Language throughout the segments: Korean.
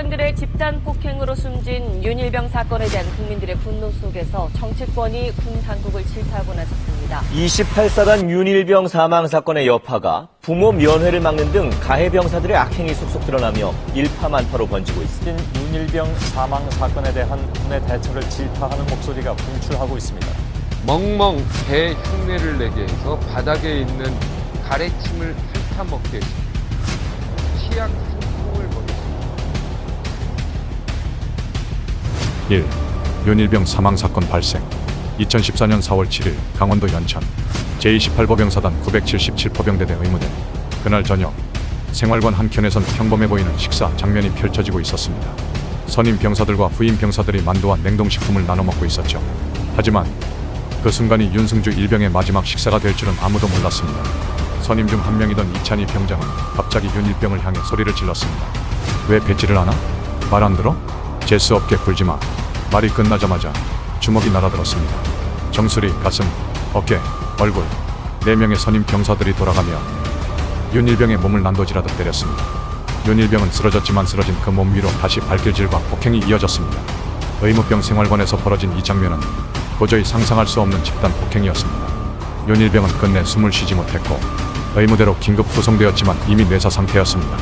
일병들의 집단 폭행으로 숨진 윤일병 사건에 대한 국민들의 분노 속에서 정치권이 군 당국을 질타하고 나섰습니다. 28사단 윤일병 사망 사건의 여파가 부모 면회를 막는 등 가해 병사들의 악행이 속속 드러나며 일파만파로 번지고 있습니다. 윤일병 사망 사건에 대한 군의 대처를 질타하는 목소리가 분출하고 있습니다. 멍멍 개 흉내를 내게 해서 바닥에 있는 가래침을 핥아먹게 했습니다. 치약 상품을 먹였습니다. 1. 윤일병 사망 사건 발생. 2014년 4월 7일 강원도 연천 제28보병사단 977포병대대 의무대. 그날 저녁 생활관 한켠에선 평범해 보이는 식사 장면이 펼쳐지고 있었습니다. 선임 병사들과 후임 병사들이 만두와 냉동식품을 나눠 먹고 있었죠. 하지만 그 순간이 윤승주 일병의 마지막 식사가 될 줄은 아무도 몰랐습니다. 선임 중 한 명이던 이찬희 병장은 갑자기 윤일병을 향해 소리를 질렀습니다. 왜 뱉지를 않아? 말 안 들어? 재수 없게 굴지마. 말이 끝나자마자 주먹이 날아들었습니다. 정수리, 가슴, 어깨, 얼굴 4명의 선임 병사들이 돌아가며 윤일병의 몸을 난도질하듯 때렸습니다. 윤일병은 쓰러졌지만 쓰러진 그 몸 위로 다시 발길질과 폭행이 이어졌습니다. 의무병 생활관에서 벌어진 이 장면은 도저히 상상할 수 없는 집단 폭행이었습니다. 윤일병은 끝내 숨을 쉬지 못했고 의무대로 긴급 후송되었지만 이미 뇌사 상태였습니다.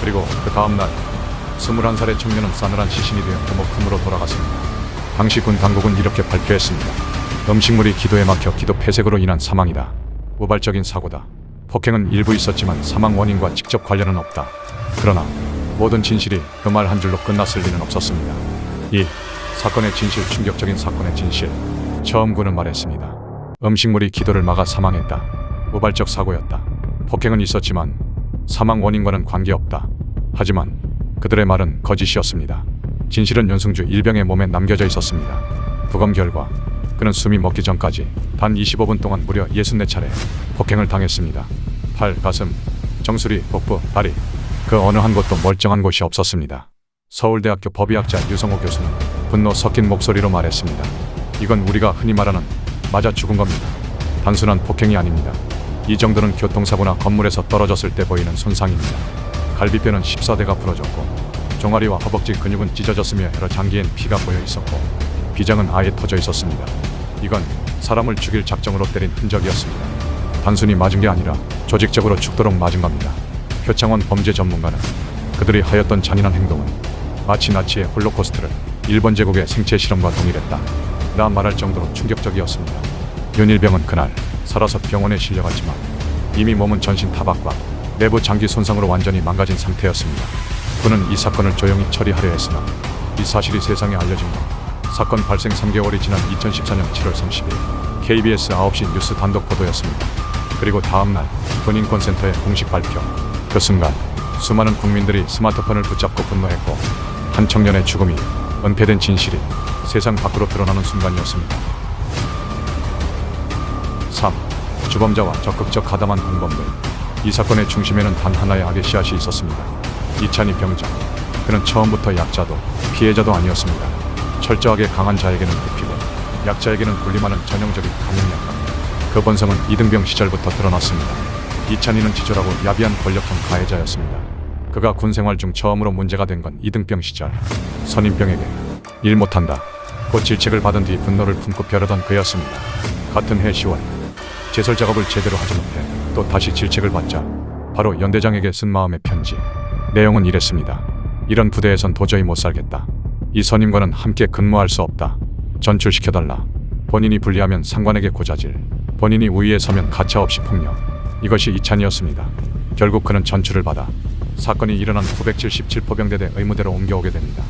그리고 그 다음날 21살의 청년은 싸늘한 시신이 되어 부모 품으로 돌아갔습니다. 당시 군 당국은 이렇게 발표했습니다. 음식물이 기도에 막혀 기도 폐색으로 인한 사망이다. 우발적인 사고다. 폭행은 일부 있었지만 사망 원인과 직접 관련은 없다. 그러나 모든 진실이 그 말 한 줄로 끝났을 리는 없었습니다. 2. 사건의 진실, 충격적인 사건의 진실. 처음 군은 말했습니다. 음식물이 기도를 막아 사망했다. 우발적 사고였다. 폭행은 있었지만 사망 원인과는 관계없다. 하지만 그들의 말은 거짓이었습니다. 진실은 윤승주 일병의 몸에 남겨져 있었습니다. 부검 결과 그는 숨이 멎기 전까지 단 25분 동안 무려 64차례 폭행을 당했습니다. 팔, 가슴, 정수리, 복부, 다리 그 어느 한 곳도 멀쩡한 곳이 없었습니다. 서울대학교 법의학자 유성호 교수는 분노 섞인 목소리로 말했습니다. 이건 우리가 흔히 말하는 맞아 죽은 겁니다. 단순한 폭행이 아닙니다. 이 정도는 교통사고나 건물에서 떨어졌을 때 보이는 손상입니다. 갈비뼈는 14대가 부러졌고 종아리와 허벅지 근육은 찢어졌으며 여러 장기엔 피가 고여 있었고 비장은 아예 터져 있었습니다. 이건 사람을 죽일 작정으로 때린 흔적이었습니다. 단순히 맞은 게 아니라 조직적으로 죽도록 맞은 겁니다. 표창원 범죄 전문가는 그들이 하였던 잔인한 행동은 마치 나치의 홀로코스트를 일본 제국의 생체 실험과 동일했다. 나 말할 정도로 충격적이었습니다. 윤일병은 그날 살아서 병원에 실려갔지만 이미 몸은 전신 타박과 내부 장기 손상으로 완전히 망가진 상태였습니다. 군은 이 사건을 조용히 처리하려 했으나 이 사실이 세상에 알려진 건 사건 발생 3개월이 지난 2014년 7월 30일 KBS 9시 뉴스 단독 보도였습니다. 그리고 다음날 군인권센터의 공식 발표. 그 순간 수많은 국민들이 스마트폰을 붙잡고 분노했고 한 청년의 죽음이 은폐된 진실이 세상 밖으로 드러나는 순간이었습니다. 3. 주범자와 적극적 가담한 공범들. 이 사건의 중심에는 단 하나의 악의 씨앗이 있었습니다. 이찬희 병장. 그는 처음부터 약자도 피해자도 아니었습니다. 철저하게 강한 자에게는 굽히고 약자에게는 군림하는 전형적인 강력력감. 그 본성은 이등병 시절부터 드러났습니다. 이찬희는 지졸하고 야비한 권력형 가해자였습니다. 그가 군생활 중 처음으로 문제가 된 건 이등병 시절 선임병에게 일 못한다 곧 질책을 받은 뒤 분노를 품고 벼르던 그였습니다. 같은 해 10월 제설 작업을 제대로 하지 못해 또 다시 질책을 받자 바로 연대장에게 쓴 마음의 편지. 내용은 이랬습니다. 이런 부대에선 도저히 못 살겠다. 이 선임과는 함께 근무할 수 없다. 전출시켜달라. 본인이 불리하면 상관에게 고자질, 본인이 우위에 서면 가차없이 폭력. 이것이 이찬이었습니다. 결국 그는 전출을 받아 사건이 일어난 977포병대대 의무대로 옮겨오게 됩니다.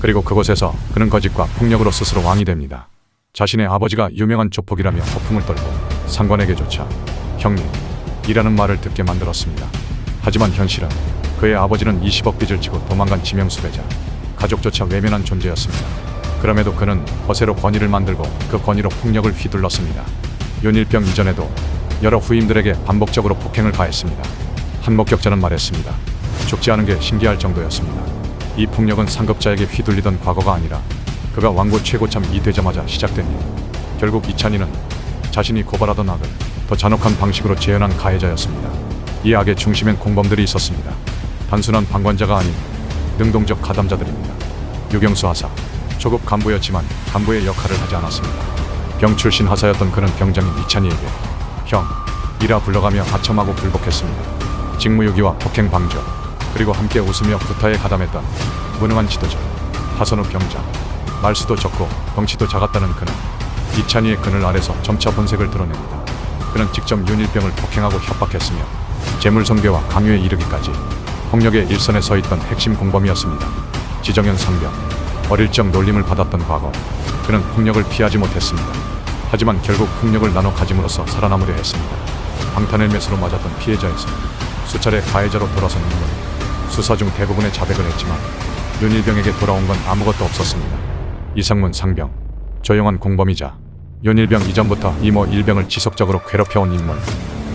그리고 그곳에서 그는 거짓과 폭력으로 스스로 왕이 됩니다. 자신의 아버지가 유명한 조폭이라며 허풍을 떨고 상관에게조차 형님 이라는 말을 듣게 만들었습니다. 하지만 현실은 그의 아버지는 20억 빚을 지고 도망간 지명수배자, 가족조차 외면한 존재였습니다. 그럼에도 그는 허세로 권위를 만들고 그 권위로 폭력을 휘둘렀습니다. 윤일병 이전에도 여러 후임들에게 반복적으로 폭행을 가했습니다. 한 목격자는 말했습니다. 죽지 않은 게 신기할 정도였습니다. 이 폭력은 상급자에게 휘둘리던 과거가 아니라 그가 왕고 최고참이 되자마자 시작된 일. 결국 이찬희는 자신이 고발하던 악을 더 잔혹한 방식으로 재현한 가해자였습니다. 이 악의 중심엔 공범들이 있었습니다. 단순한 방관자가 아닌 능동적 가담자들입니다. 유경수 하사, 초급 간부였지만 간부의 역할을 하지 않았습니다. 병 출신 하사였던 그는 병장인 이찬희에게 형, 이라 불러가며 아첨하고 굴복했습니다. 직무유기와 폭행 방조, 그리고 함께 웃으며 구타에 가담했던 무능한 지도자 하선우 병장. 말수도 적고 덩치도 작았다는 그는 이찬희의 그늘 아래서 점차 본색을 드러냅니다. 그는 직접 윤일병을 폭행하고 협박했으며 재물손괴와 강요에 이르기까지 폭력의 일선에 서 있던 핵심 공범이었습니다. 지정현 상병, 어릴 적 놀림을 받았던 과거, 그는 폭력을 피하지 못했습니다. 하지만 결국 폭력을 나눠 가짐으로써 살아남으려 했습니다. 방탄헬멧으로 맞았던 피해자에서 수차례 가해자로 돌아선 인물, 수사 중 대부분의 자백을 했지만 윤일병에게 돌아온 건 아무것도 없었습니다. 이상문 상병, 조용한 공범이자 윤일병 이전부터 이모 일병을 지속적으로 괴롭혀온 인물,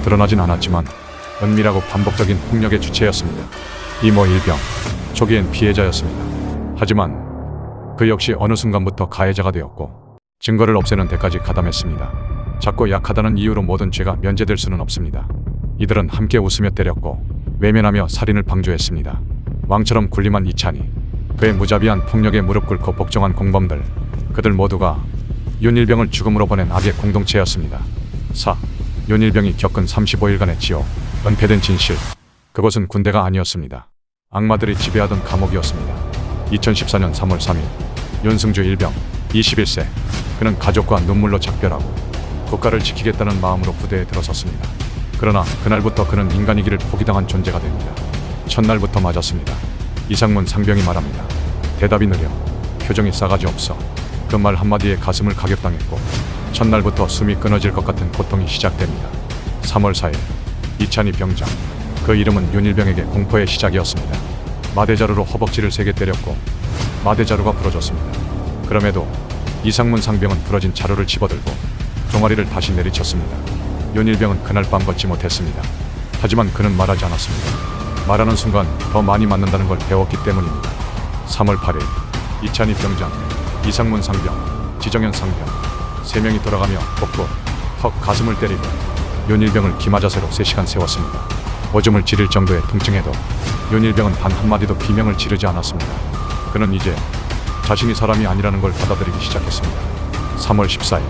드러나진 않았지만 은밀하고 반복적인 폭력의 주체였습니다. 이모 일병, 초기엔 피해자였습니다. 하지만 그 역시 어느 순간부터 가해자가 되었고 증거를 없애는 데까지 가담했습니다. 작고 약하다는 이유로 모든 죄가 면제될 수는 없습니다. 이들은 함께 웃으며 때렸고 외면하며 살인을 방조했습니다. 왕처럼 군림한 이찬희, 그의 무자비한 폭력에 무릎 꿇고 복종한 공범들, 그들 모두가 윤일병을 죽음으로 보낸 악의 공동체였습니다. 4. 윤일병이 겪은 35일간의 지옥, 은폐된 진실. 그곳은 군대가 아니었습니다. 악마들이 지배하던 감옥이었습니다. 2014년 3월 3일 윤승주 일병 21세, 그는 가족과 눈물로 작별하고 국가를 지키겠다는 마음으로 부대에 들어섰습니다. 그러나 그날부터 그는 인간이기를 포기당한 존재가 됩니다. 첫날부터 맞았습니다. 이상문 상병이 말합니다. 대답이 느려, 표정이 싸가지 없어. 그 말 한마디에 가슴을 가격당했고 첫날부터 숨이 끊어질 것 같은 고통이 시작됩니다. 3월 4일 이찬희 병장, 그 이름은 윤일병에게 공포의 시작이었습니다. 마대자루로 허벅지를 3개 때렸고 마대자루가 부러졌습니다. 그럼에도 이상문 상병은 부러진 자루를 집어들고 종아리를 다시 내리쳤습니다. 윤일병은 그날 밤 걷지 못했습니다. 하지만 그는 말하지 않았습니다. 말하는 순간 더 많이 맞는다는 걸 배웠기 때문입니다. 3월 8일 이찬희 병장, 이상문 상병, 지정현 상병 3명이 돌아가며 복부, 턱, 가슴을 때리고 윤일병을 기마자세로 3시간 세웠습니다. 오줌을 지릴 정도의 통증에도 윤일병은 단 한마디도 비명을 지르지 않았습니다. 그는 이제 자신이 사람이 아니라는 걸 받아들이기 시작했습니다. 3월 14일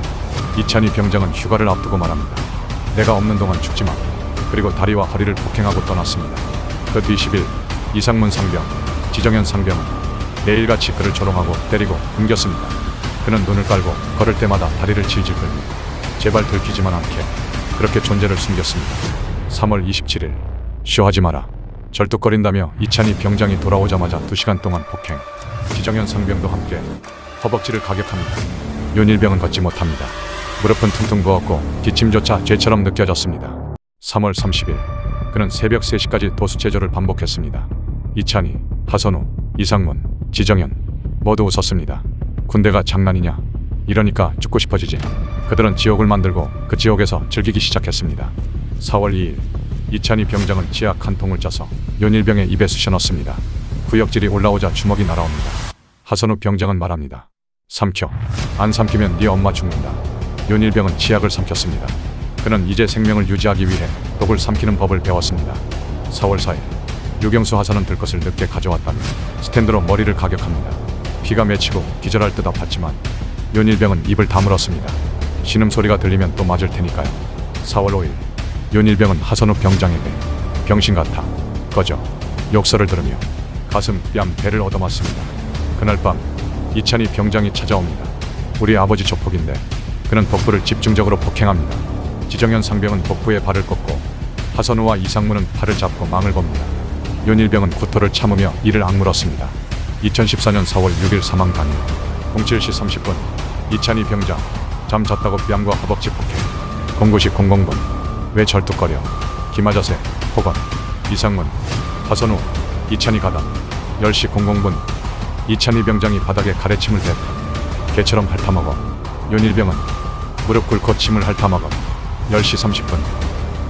이찬희 병장은 휴가를 앞두고 말합니다. 내가 없는 동안 죽지 마. 그리고 다리와 허리를 폭행하고 떠났습니다. 그 뒤 10일 이상문 상병, 지정현 상병은 매일같이 그를 조롱하고 때리고 굶겼습니다. 그는 눈을 깔고 걸을 때마다 다리를 질질 끌며 제발 들키지만 않게 그렇게 존재를 숨겼습니다. 3월 27일 쇼하지 마라. 절뚝거린다며 이찬희 병장이 돌아오자마자 2시간 동안 폭행. 지정현 상병도 함께 허벅지를 가격합니다. 윤일병은 걷지 못합니다. 무릎은 퉁퉁 부었고 기침조차 죄처럼 느껴졌습니다. 3월 30일 그는 새벽 3시까지 도수체조를 반복했습니다. 이찬희, 하선우, 이상문, 지정현 모두 웃었습니다. 군대가 장난이냐? 이러니까 죽고 싶어지지. 그들은 지옥을 만들고 그 지옥에서 즐기기 시작했습니다. 4월 2일 이찬희 병장은 치약 한 통을 짜서 윤일병의 입에 쑤셔 넣습니다. 구역질이 올라오자 주먹이 날아옵니다. 하선우 병장은 말합니다. 삼켜. 안 삼키면 네 엄마 죽는다. 윤일병은 치약을 삼켰습니다. 그는 이제 생명을 유지하기 위해 독을 삼키는 법을 배웠습니다. 4월 4일 유경수 하사는 들것을 늦게 가져왔다며 스탠드로 머리를 가격합니다. 피가 맺히고 기절할 듯 아팠지만 윤일병은 입을 다물었습니다. 신음소리가 들리면 또 맞을 테니까요. 4월 5일 윤일병은 하선우 병장에게 병신 같아, 꺼져, 욕설을 들으며 가슴, 뺨, 배를 얻어맞습니다. 그날 밤 이찬희 병장이 찾아옵니다. 우리 아버지 조폭인데. 그는 복부를 집중적으로 폭행합니다. 지정현 상병은 복부에 발을 꺾고 하선우와 이상문은 팔을 잡고 망을 봅니다. 윤일병은 구토를 참으며 이를 악물었습니다. 2014년 4월 6일 사망 당일 07시 30분 이찬희 병장, 잠 잤다고 뺨과 허벅지 폭행. 09시 00분 왜 절뚝거려? 기마자세, 폭언. 이상문, 하선우, 이찬희 가담. 10시 00분 이찬희 병장이 바닥에 가래침을 댔다. 개처럼 핥아먹어. 윤일병은 무릎 꿇고 침을 핥아먹어. 10시 30분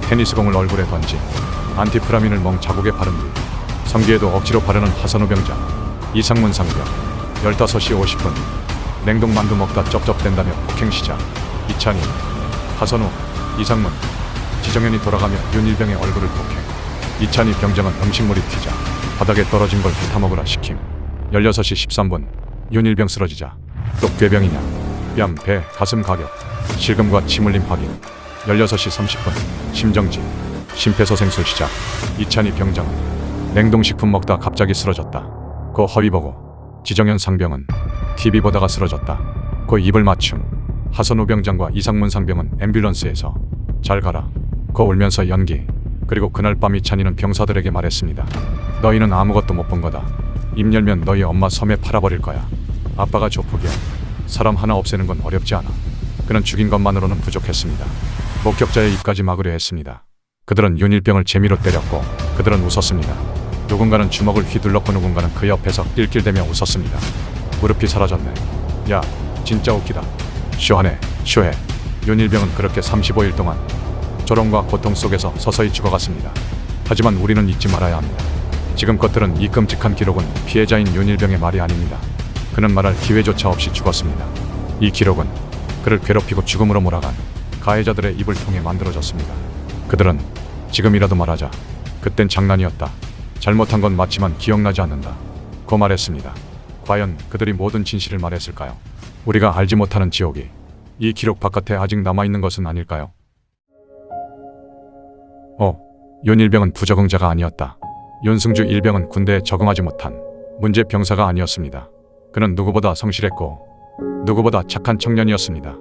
테니스공을 얼굴에 던지 안티프라민을 멍 자국에 바른 뒤 성기에도 억지로 바르는 하선우 병장, 이상문 상병. 15시 50분 냉동 만두 먹다 쩝쩝댄다며 폭행 시작. 이찬희, 하선우, 이상문, 지정현이 돌아가며 윤일병의 얼굴을 폭행. 이찬희 병장은 음식물이 튀자 바닥에 바닥에 떨어진 걸 뱉어먹으라 시킴. 16시 13분 윤일병 쓰러지자. 또 꾀병이냐. 뺨, 배, 가슴 가격. 실금과 침 흘림 확인. 16시 30분 심정지. 심폐소생술 시작. 이찬희 병장은 냉동식품 먹다 갑자기 쓰러졌다. 고 허위 보고. 지정현 상병은 TV 보다가 쓰러졌다. 고 입을 맞춤. 하선우 병장과 이상문 상병은 앰뷸런스에서 잘 가라. 고 울면서 연기. 그리고 그날 밤 이찬희는 병사들에게 말했습니다. 너희는 아무것도 못 본 거다. 입 열면 너희 엄마 섬에 팔아버릴 거야. 아빠가 조폭이야. 사람 하나 없애는 건 어렵지 않아. 그는 죽인 것만으로는 부족했습니다. 목격자의 입까지 막으려 했습니다. 그들은 윤일병을 재미로 때렸고 그들은 웃었습니다. 누군가는 주먹을 휘둘렀고 누군가는 그 옆에서 낄낄대며 웃었습니다. 무릎이 사라졌네. 야, 진짜 웃기다. 쇼하네, 쇼해. 윤일병은 그렇게 35일 동안 조롱과 고통 속에서 서서히 죽어갔습니다. 하지만 우리는 잊지 말아야 합니다. 지금 것들은 이 끔찍한 기록은 피해자인 윤일병의 말이 아닙니다. 그는 말할 기회조차 없이 죽었습니다. 이 기록은 그를 괴롭히고 죽음으로 몰아간 가해자들의 입을 통해 만들어졌습니다. 그들은 지금이라도 말하자. 그땐 장난이었다. 잘못한 건 맞지만 기억나지 않는다. 고 말했습니다. 과연 그들이 모든 진실을 말했을까요? 우리가 알지 못하는 지옥이 이 기록 바깥에 아직 남아있는 것은 아닐까요? 윤일병은 부적응자가 아니었다. 윤승주 일병은 군대에 적응하지 못한 문제 병사가 아니었습니다. 그는 누구보다 성실했고 누구보다 착한 청년이었습니다.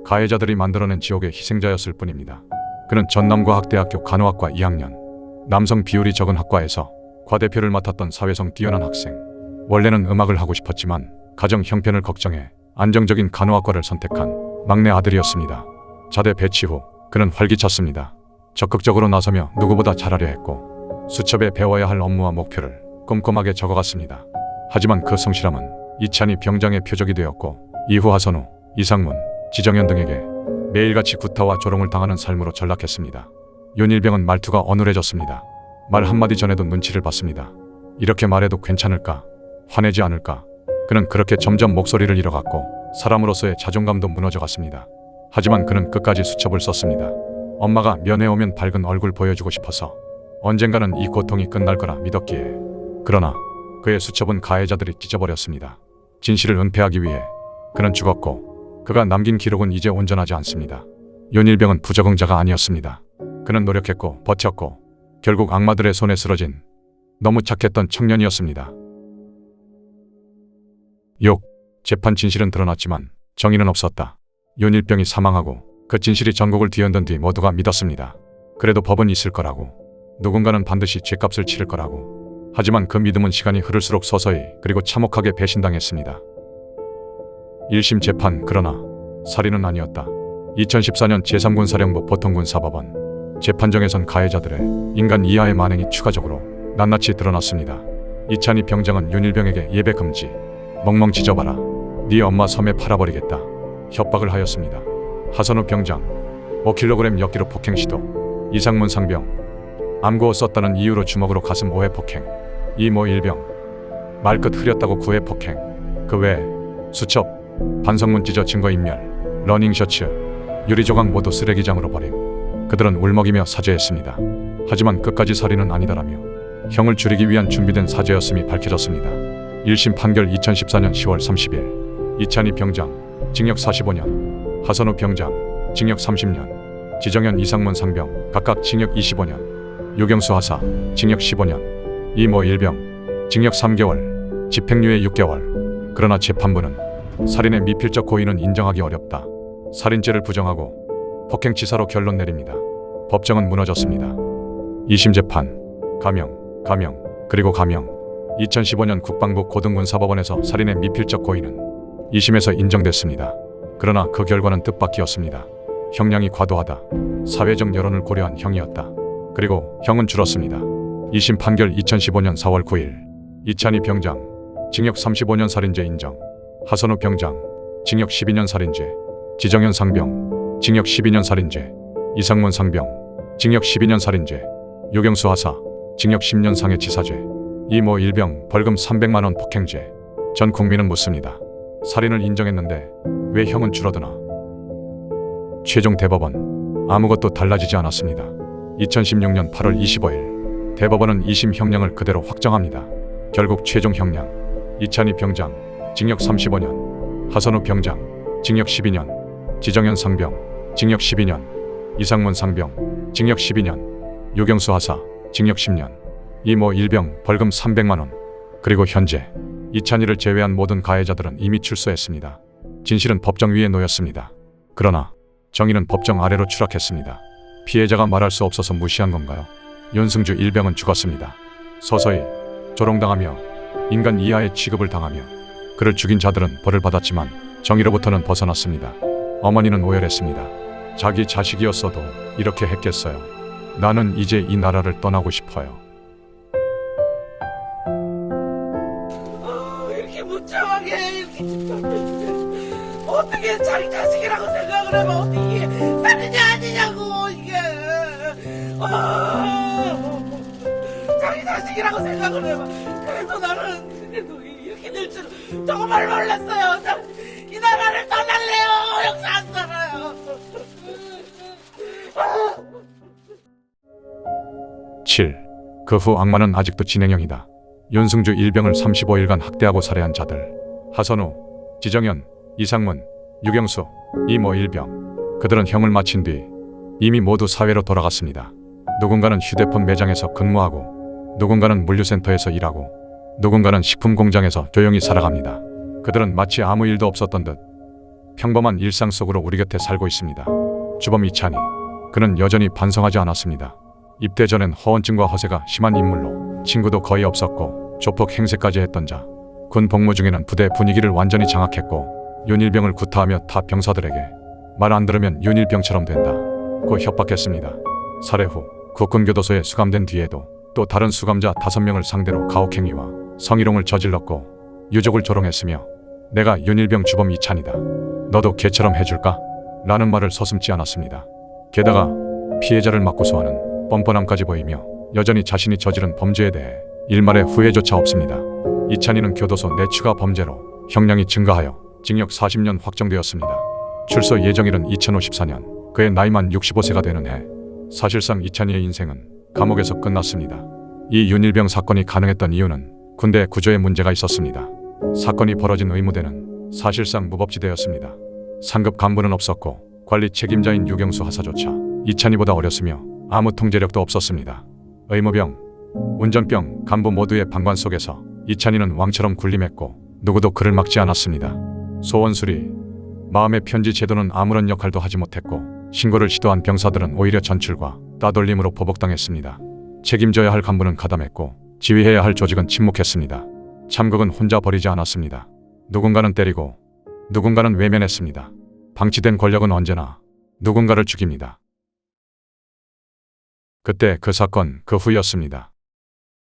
가해자들이 만들어낸 지옥의 희생자였을 뿐입니다. 그는 전남과학대학교 간호학과 2학년, 남성 비율이 적은 학과에서 과대표를 맡았던 사회성 뛰어난 학생. 원래는 음악을 하고 싶었지만 가정 형편을 걱정해 안정적인 간호학과를 선택한 막내 아들이었습니다. 자대 배치 후 그는 활기찼습니다. 적극적으로 나서며 누구보다 잘하려 했고 수첩에 배워야 할 업무와 목표를 꼼꼼하게 적어갔습니다. 하지만 그 성실함은 이찬희 병장의 표적이 되었고 이후 하선우, 이상문, 지정현 등에게 매일같이 구타와 조롱을 당하는 삶으로 전락했습니다. 윤일병은 말투가 어눌해졌습니다. 말 한마디 전에도 눈치를 봤습니다. 이렇게 말해도 괜찮을까? 화내지 않을까? 그는 그렇게 점점 목소리를 잃어갔고 사람으로서의 자존감도 무너져갔습니다. 하지만 그는 끝까지 수첩을 썼습니다. 엄마가 면회 오면 밝은 얼굴 보여주고 싶어서 언젠가는 이 고통이 끝날 거라 믿었기에. 그러나 그의 수첩은 가해자들이 찢어버렸습니다. 진실을 은폐하기 위해 그는 죽었고 그가 남긴 기록은 이제 온전하지 않습니다. 윤일병은 부적응자가 아니었습니다. 그는 노력했고 버텼고 결국 악마들의 손에 쓰러진 너무 착했던 청년이었습니다. 재판 진실은 드러났지만 정의는 없었다. 윤일병이 사망하고 그 진실이 전국을 뒤흔든 뒤 모두가 믿었습니다. 그래도 법은 있을 거라고. 누군가는 반드시 죄값을 치를 거라고. 하지만 그 믿음은 시간이 흐를수록 서서히 그리고 참혹하게 배신당했습니다. 1심 재판. 그러나 살인은 아니었다. 2014년 제3군 사령부 보통군 사법원 재판정에선 가해자들의 인간 이하의 만행이 추가적으로 낱낱이 드러났습니다. 이찬희 병장은 윤일병에게 예배 금지, 멍멍 찢어봐라, 네 엄마 섬에 팔아버리겠다 협박을 하였습니다. 하선우 병장 5kg 엿기로 폭행 시도. 이상문 상병 암고 썼다는 이유로 주먹으로 가슴 5회 폭행. 이모 일병 말끝 흐렸다고 9회 폭행. 그 외에 수첩, 반성문 찢어 증거인멸, 러닝셔츠, 유리조각 모두 쓰레기장으로 버림. 그들은 울먹이며 사죄했습니다. 하지만 끝까지 살인은 아니다라며 형을 줄이기 위한 준비된 사죄였음이 밝혀졌습니다. 1심 판결 2014년 10월 30일 이찬희 병장 징역 45년, 하선우 병장 징역 30년, 지정현 이상문 상병 각각 징역 25년, 유경수 하사 징역 15년, 이모 일병 징역 3개월, 집행유예 6개월. 그러나 재판부는 살인의 미필적 고의는 인정하기 어렵다. 살인죄를 부정하고 폭행치사로 결론 내립니다. 법정은 무너졌습니다. 2심 재판. 가명, 그리고 가명. 2015년 국방부 고등군 사법원에서 살인의 미필적 고의는 2심에서 인정됐습니다. 그러나 그 결과는 뜻밖이었습니다. 형량이 과도하다. 사회적 여론을 고려한 형이었다. 그리고 형은 줄었습니다. 2심 판결 2015년 4월 9일 이찬희 병장 징역 35년 살인죄 인정, 하선우 병장 징역 12년 살인죄, 지정현 상병 징역 12년 살인죄, 이상문 상병 징역 12년 살인죄, 유경수 하사 징역 10년 상해치사죄, 이모 일병 벌금 300만 원 폭행죄. 전 국민은 묻습니다. 살인을 인정했는데 왜 형은 줄어드나? 최종 대법원. 아무것도 달라지지 않았습니다. 2016년 8월 25일 대법원은 2심 형량을 그대로 확정합니다. 결국 최종 형량 이찬희 병장 징역 35년, 하선우 병장 징역 12년, 지정현 상병 징역 12년, 이상문 상병 징역 12년, 유경수 하사 징역 10년, 이모 일병 벌금 300만 원. 그리고 현재 이찬희를 제외한 모든 가해자들은 이미 출소했습니다. 진실은 법정 위에 놓였습니다. 그러나 정의는 법정 아래로 추락했습니다. 피해자가 말할 수 없어서 무시한 건가요? 윤승주 일병은 죽었습니다. 서서히 조롱당하며 인간 이하의 취급을 당하며 그를 죽인 자들은 벌을 받았지만 정의로부터는 벗어났습니다. 어머니는 오열했습니다. 자기 자식이었어도 이렇게 했겠어요. 나는 이제 이 나라를 떠나고 싶어요. 이렇게 무참하게 이렇게 어떻게 자기 자식이라고 생각을 하면 어떻게 사느냐 아니냐고 이게 자기 자식이라고 생각을 해봐. 그래서 나는 그래도 이렇게 될 줄 정말 몰랐어요. 이 나라를 떠날래요. 여기서 안 살아요. 7. 그 후 악마는 아직도 진행형이다. 윤승주 일병을 35일간 학대하고 살해한 자들 하선우, 지정현, 이상문, 유경수, 이모 일병 그들은 형을 마친 뒤 이미 모두 사회로 돌아갔습니다. 누군가는 휴대폰 매장에서 근무하고 누군가는 물류센터에서 일하고 누군가는 식품 공장에서 조용히 살아갑니다. 그들은 마치 아무 일도 없었던 듯 평범한 일상 속으로 우리 곁에 살고 있습니다. 주범 이찬희, 그는 여전히 반성하지 않았습니다. 입대 전엔 허언증과 허세가 심한 인물로 친구도 거의 없었고 조폭 행세까지 했던 자. 군 복무 중에는 부대 분위기를 완전히 장악했고 윤일병을 구타하며 타 병사들에게 말 안 들으면 윤일병처럼 된다 고 협박했습니다. 살해 후 국군교도소에 수감된 뒤에도 또 다른 수감자 5명을 상대로 가혹행위와 성희롱을 저질렀고 유족을 조롱했으며 내가 윤일병 주범 이찬이다. 너도 걔처럼 해줄까? 라는 말을 서슴지 않았습니다. 게다가 피해자를 맞고소하는 뻔뻔함까지 보이며 여전히 자신이 저지른 범죄에 대해 일말의 후회조차 없습니다. 이찬희는 교도소 내 추가 범죄로 형량이 증가하여 징역 40년 확정되었습니다. 출소 예정일은 2054년, 그의 나이만 65세가 되는 해. 사실상 이찬희의 인생은 감옥에서 끝났습니다. 이 윤일병 사건이 가능했던 이유는 군대 구조에 문제가 있었습니다. 사건이 벌어진 의무대는 사실상 무법지대였습니다. 상급 간부는 없었고 관리 책임자인 유경수 하사조차 이찬희보다 어렸으며 아무 통제력도 없었습니다. 의무병, 운전병, 간부 모두의 방관 속에서 이찬희는 왕처럼 군림했고 누구도 그를 막지 않았습니다. 소원수리, 마음의 편지 제도는 아무런 역할도 하지 못했고 신고를 시도한 병사들은 오히려 전출과 따돌림으로 보복당했습니다. 책임져야 할 간부는 가담했고 지휘해야 할 조직은 침묵했습니다. 참극은 혼자 버리지 않았습니다. 누군가는 때리고 누군가는 외면했습니다. 방치된 권력은 언제나 누군가를 죽입니다. 그때 그 사건 그 후였습니다.